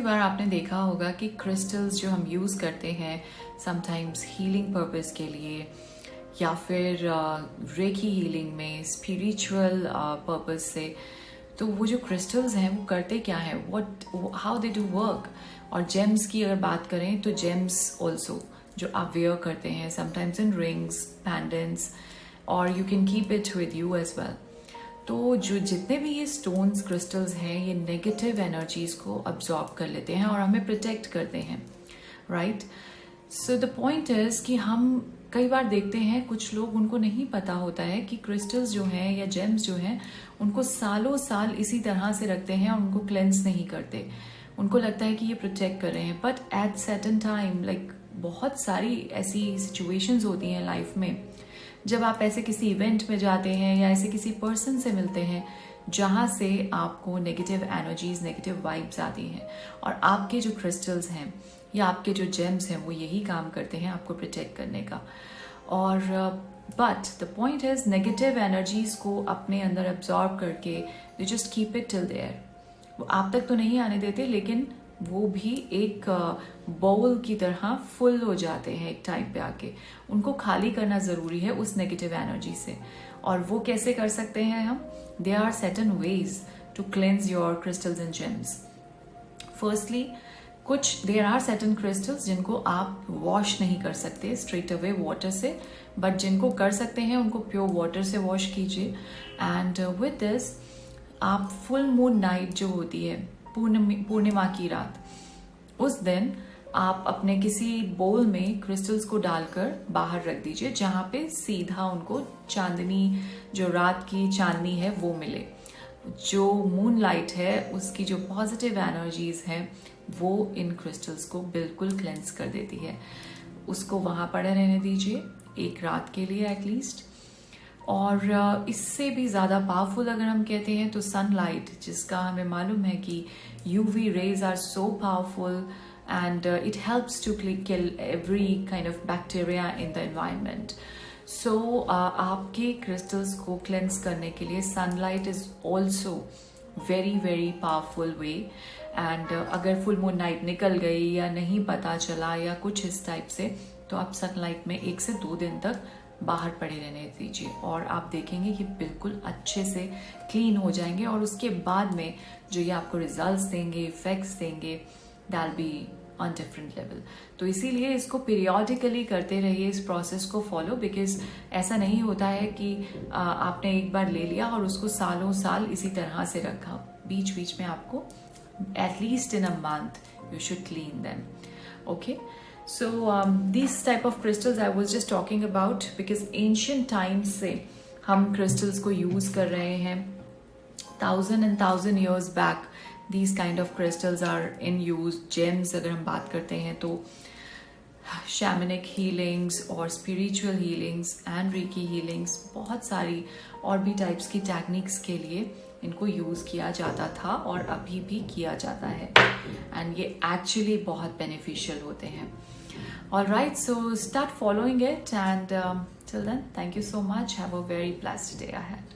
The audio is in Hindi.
बार आपने देखा होगा कि क्रिस्टल्स जो हम यूज़ करते हैं समटाइम्स हीलिंग पर्पस के लिए या फिर रेकी हीलिंग में स्पिरिचुअल पर्पस से, तो वो जो क्रिस्टल्स हैं वो करते क्या है, what how they do work. और जेम्स की अगर बात करें तो जेम्स ऑल्सो जो आप वेयर करते हैं समटाइम्स इन रिंग्स, पैंडेंट्स, और you can keep it with you as well. तो जो जितने भी ये स्टोन्स क्रिस्टल्स हैं ये नेगेटिव एनर्जीज को अब्जॉर्ब कर लेते हैं और हमें प्रोटेक्ट करते हैं, right. So the point is कि हम कई बार देखते हैं कुछ लोग, उनको नहीं पता होता है कि क्रिस्टल्स जो हैं या जेम्स जो हैं उनको सालों साल इसी तरह से रखते हैं और उनको क्लेंस नहीं करते। उनको लगता है कि ये प्रोटेक्ट कर रहे हैं, but at certain time like बहुत सारी ऐसी सिचुएशंस होती हैं लाइफ में जब आप ऐसे किसी इवेंट में जाते हैं या ऐसे किसी पर्सन से मिलते हैं जहाँ से आपको नेगेटिव एनर्जीज, नेगेटिव वाइब्स आती हैं, और आपके जो क्रिस्टल्स हैं या आपके जो जेम्स हैं वो यही काम करते हैं आपको प्रोटेक्ट करने का। और but the point is negative energies को अपने अंदर एब्जॉर्ब करके they just keep it till there. वो आप तक तो नहीं आने देते, लेकिन वो भी एक बाउल की तरह फुल हो जाते हैं एक टाइम पे आके। उनको खाली करना ज़रूरी है उस नेगेटिव एनर्जी से। और वो कैसे कर सकते हैं हम? There are certain ways to cleanse your crystals and gems. Firstly, कुछ देयर आर सर्टेन क्रिस्टल्स जिनको आप वॉश नहीं कर सकते स्ट्रेट अवे वाटर से, बट जिनको कर सकते हैं उनको प्योर वाटर से वॉश कीजिए। एंड विद दिस आप फुल मून नाइट जो होती है, पूर्णिमा की रात, उस दिन आप अपने किसी बोल में क्रिस्टल्स को डालकर बाहर रख दीजिए जहां पे सीधा उनको चांदनी, जो रात की चांदनी है वो मिले। जो मून लाइट है उसकी जो पॉजिटिव एनर्जीज हैं वो इन क्रिस्टल्स को बिल्कुल क्लेंस कर देती है। उसको वहां पड़े रहने दीजिए एक रात के लिए एटलीस्ट। और इससे भी ज़्यादा पावरफुल अगर हम कहते हैं तो सनलाइट, जिसका हमें मालूम है कि UV rays are so powerful and it helps to kill every kind of bacteria in the environment. So आपके क्रिस्टल्स को क्लेंस करने के लिए sunlight is also very very powerful way. And अगर फुल मून नाइट निकल गई या नहीं पता चला या कुछ इस टाइप से, तो आप सनलाइट में 1 से 2 दिन तक बाहर पड़े रहने दीजिए और आप देखेंगे कि बिल्कुल अच्छे से क्लीन हो जाएंगे। और उसके बाद में जो ये आपको रिजल्ट्स देंगे, इफेक्ट्स देंगे, that be on different level. तो इसीलिए इसको पीरियोडिकली करते रहिए, इस प्रोसेस को फॉलो, बिकॉज ऐसा नहीं होता है कि आपने एक बार ले लिया और उसको सालों साल इसी तरह से रखा। बीच बीच में आपको at least in a month you should clean them. Okay, so these type of crystals I was just talking about because ancient times से हम crystals को use कर रहे हैं। 1000 years back these kind of crystals are in use। gems अगर हम बात करते हैं तो shamanic healings और spiritual healings and reiki healings, बहुत सारी और भी types की techniques के लिए इनको यूज किया जाता था और अभी भी किया जाता है, एंड ये एक्चुअली बहुत बेनिफिशियल होते हैं। All right, so start following it, and till then, thank you so much. Have a very blessed day ahead.